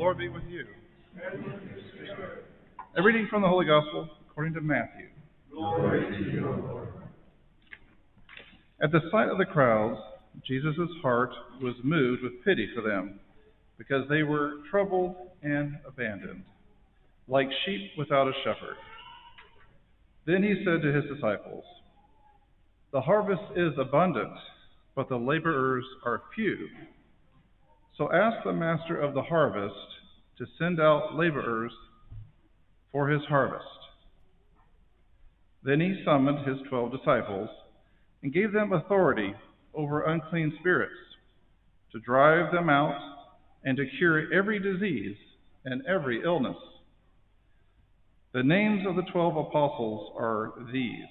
Lord be with you. A reading from the Holy Gospel according to Matthew. Glory to you, Lord. At the sight of the crowds, Jesus' heart was moved with pity for them, because they were troubled and abandoned, like sheep without a shepherd. Then he said to his disciples, "The harvest is abundant, but the laborers are few. So ask the master of the harvest to send out laborers for his harvest." Then he summoned his 12 disciples and gave them authority over unclean spirits, to drive them out and to cure every disease and every illness. The names of the 12 apostles are these.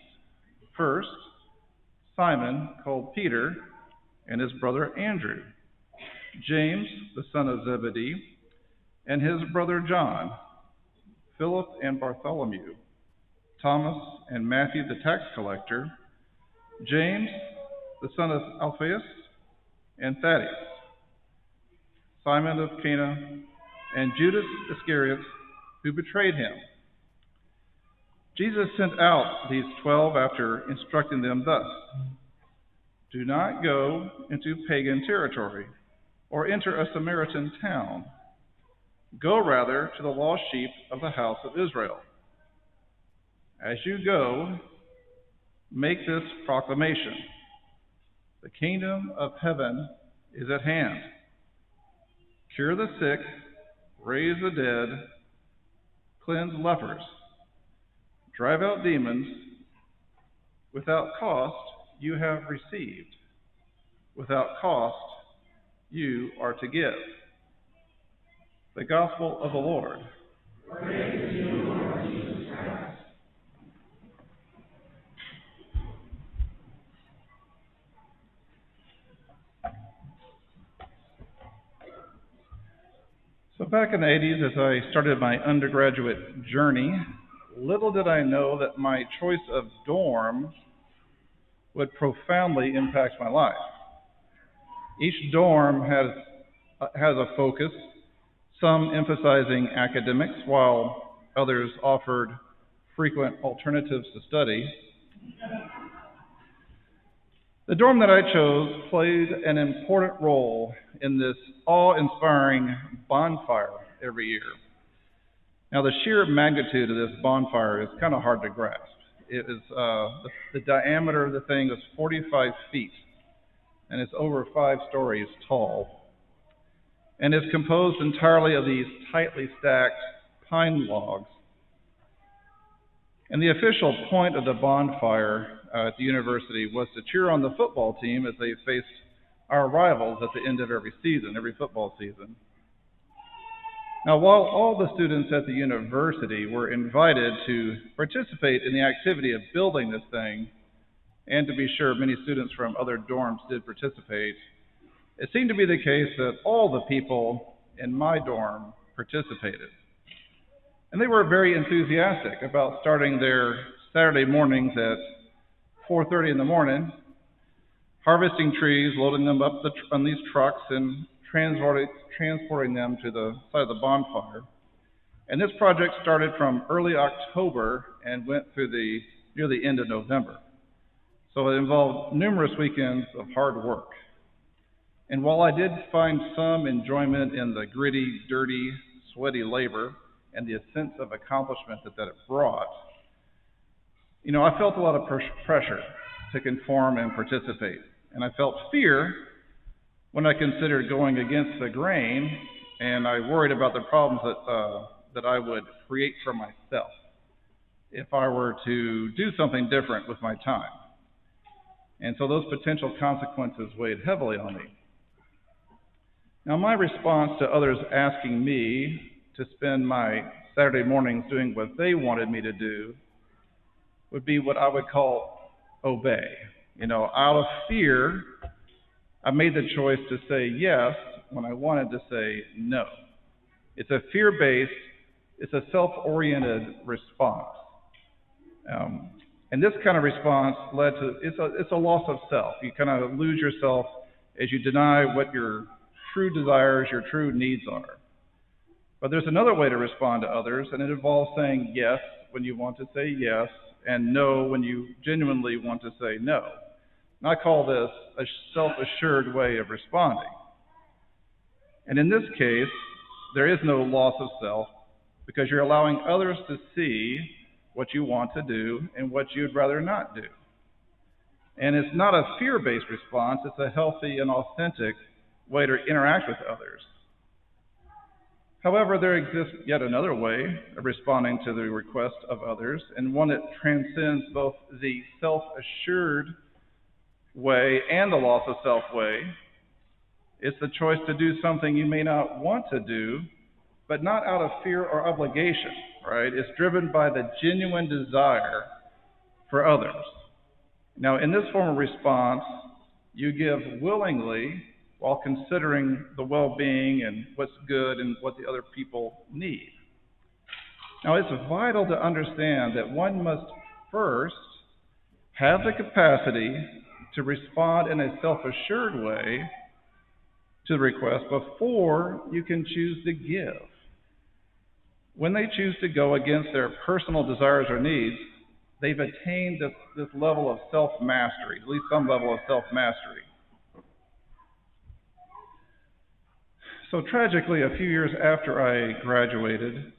First, Simon, called Peter, and his brother Andrew, James, the son of Zebedee, and his brother John, Philip and Bartholomew, Thomas and Matthew the tax collector, James, the son of Alphaeus, and Thaddeus, Simon of Cana, and Judas Iscariot, who betrayed him. Jesus sent out these 12 after instructing them thus: "Do not go into pagan territory or enter a Samaritan town. Go rather to the lost sheep of the house of Israel. As you go, make this proclamation: the kingdom of heaven is at hand. Cure the sick, raise the dead, cleanse lepers, drive out demons. Without cost you have received. Without cost you are to give." The Gospel of the Lord. Praise to you, Lord Jesus Christ. So back in the 80s, as I started my undergraduate journey, little did I know that my choice of dorm would profoundly impact my life. Each dorm has a focus, some emphasizing academics, while others offered frequent alternatives to study. The dorm that I chose played an important role in this awe-inspiring bonfire every year. Now, the sheer magnitude of this bonfire is kind of hard to grasp. It is the diameter of the thing is 45 feet, and it's over 5 stories tall, and it's composed entirely of these tightly stacked pine logs. And the official point of the bonfire at the university was to cheer on the football team as they faced our rivals at the end of every football season. Now, while all the students at the university were invited to participate in the activity of building this thing, and to be sure many students from other dorms did participate, it seemed to be the case that all the people in my dorm participated. And they were very enthusiastic about starting their Saturday mornings at 4:30 in the morning, harvesting trees, loading them up on these trucks, and transporting them to the side of the bonfire. And this project started from early October and went through near the end of November. So it involved numerous weekends of hard work. And while I did find some enjoyment in the gritty, dirty, sweaty labor and the sense of accomplishment that it brought, I felt a lot of pressure to conform and participate. And I felt fear when I considered going against the grain, and I worried about the problems that I would create for myself if I were to do something different with my time. And so those potential consequences weighed heavily on me. Now, my response to others asking me to spend my Saturday mornings doing what they wanted me to do would be what I would call obey. Out of fear, I made the choice to say yes when I wanted to say no. It's a fear-based, it's a self-oriented response. And this kind of response led to, it's a loss of self. You kind of lose yourself as you deny what your true desires, your true needs are. But there's another way to respond to others, and it involves saying yes when you want to say yes and no when you genuinely want to say no. And I call this a self-assured way of responding. And in this case, there is no loss of self because you're allowing others to see what you want to do and what you'd rather not do. And it's not a fear-based response, it's a healthy and authentic way to interact with others. However, there exists yet another way of responding to the request of others, and one that transcends both the self-assured way and the loss of self way. It's the choice to do something you may not want to do, but not out of fear or obligation, right? It's driven by the genuine desire for others. Now, in this form of response, you give willingly while considering the well-being and what's good and what the other people need. Now, it's vital to understand that one must first have the capacity to respond in a self-assured way to the request before you can choose to give. When they choose to go against their personal desires or needs, they've attained this level of self-mastery, at least some level of self-mastery. So tragically, a few years after I graduated,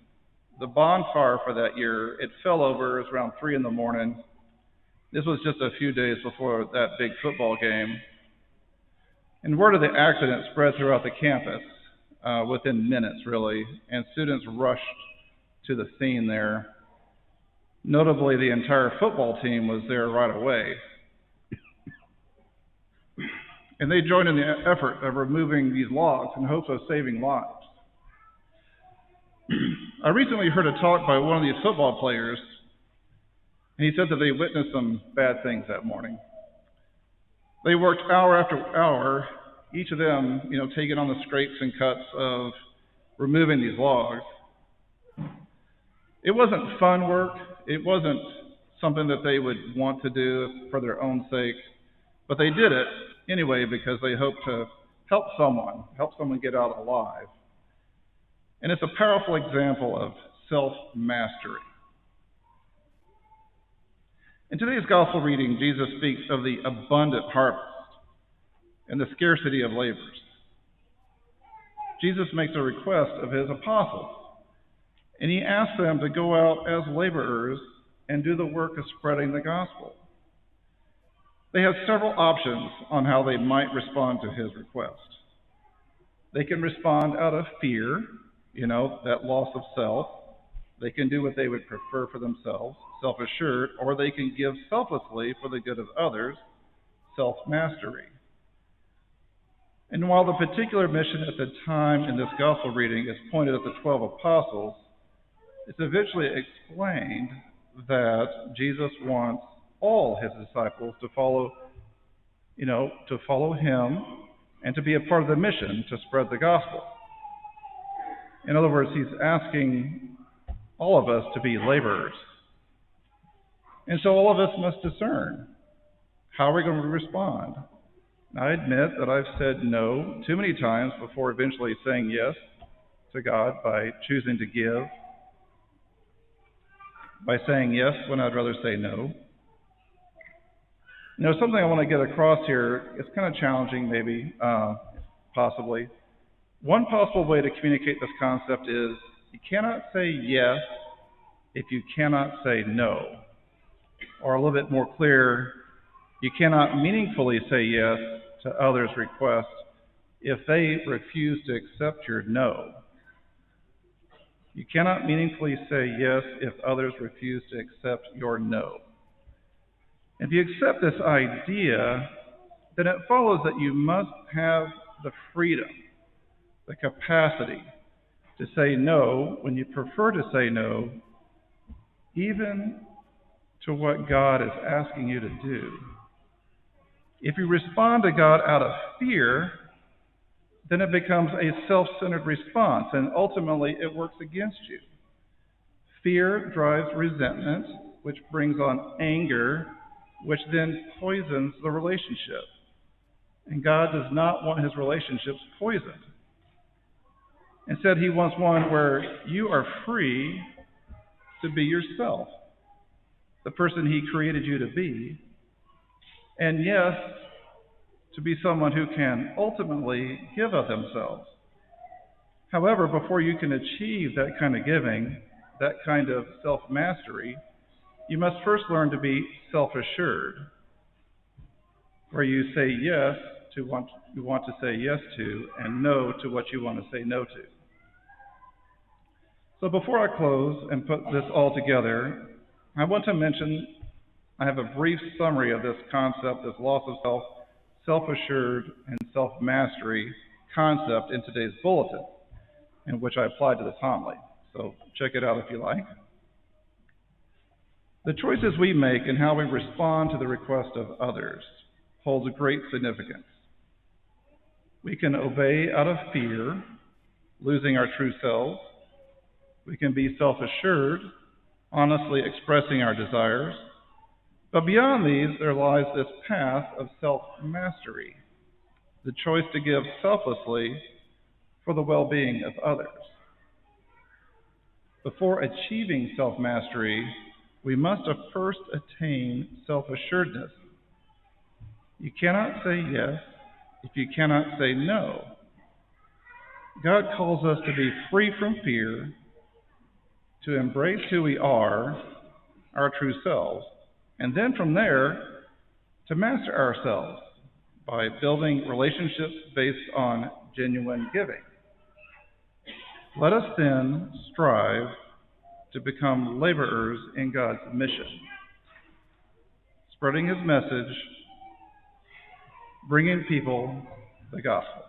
the bonfire for that year, it fell over. It was around 3 in the morning. This was just a few days before that big football game. And word of the accident spread throughout the campus within minutes, really, and students rushed to the scene there. Notably, the entire football team was there right away. And they joined in the effort of removing these logs in hopes of saving lives. I recently heard a talk by one of these football players, and he said that they witnessed some bad things that morning. They worked hour after hour, each of them, taking on the scrapes and cuts of removing these logs. It wasn't fun work. It wasn't something that they would want to do for their own sake, but they did it anyway because they hoped to help someone get out alive. And it's a powerful example of self-mastery. In today's gospel reading, Jesus speaks of the abundant harvest and the scarcity of laborers. Jesus makes a request of his apostles, and he asks them to go out as laborers and do the work of spreading the gospel. They have several options on how they might respond to his request. They can respond out of fear, that loss of self. They can do what they would prefer for themselves, self-assured, or they can give selflessly for the good of others, self-mastery. And while the particular mission at the time in this gospel reading is pointed at the 12 apostles, it's eventually explained that Jesus wants all his disciples to follow him and to be a part of the mission to spread the gospel. In other words, he's asking all of us to be laborers. And so all of us must discern, how are we going to respond? And I admit that I've said no too many times before eventually saying yes to God by choosing to give, by saying yes when I'd rather say no. Something I want to get across here, it's kind of challenging maybe, possibly. One possible way to communicate this concept is you cannot say yes if you cannot say no. Or a little bit more clear, you cannot meaningfully say yes to others' requests if they refuse to accept your no. You cannot meaningfully say yes if others refuse to accept your no. If you accept this idea, then it follows that you must have the freedom, the capacity to say no when you prefer to say no, even to what God is asking you to do. If you respond to God out of fear, then it becomes a self-centered response, and ultimately it works against you. Fear drives resentment, which brings on anger, which then poisons the relationship. And God does not want his relationships poisoned. Instead, he wants one where you are free to be yourself, the person he created you to be, and yes, to be someone who can ultimately give of themselves. However, before you can achieve that kind of giving, that kind of self-mastery, you must first learn to be self-assured, where you say yes to what you want to say yes to and no to what you want to say no to. So before I close and put this all together, I want to mention I have a brief summary of this concept, this loss of self, self-assured, and self-mastery concept in today's bulletin, in which I applied to this homily. So check it out if you like. The choices we make and how we respond to the request of others holds great significance. We can obey out of fear, losing our true selves. We can be self-assured, honestly expressing our desires. But beyond these, there lies this path of self-mastery, the choice to give selflessly for the well-being of others. Before achieving self-mastery, we must first attain self-assuredness. You cannot say yes if you cannot say no. God calls us to be free from fear, to embrace who we are, our true selves, and then from there, to master ourselves by building relationships based on genuine giving. Let us then strive to become laborers in God's mission, spreading His message, bringing people the gospel.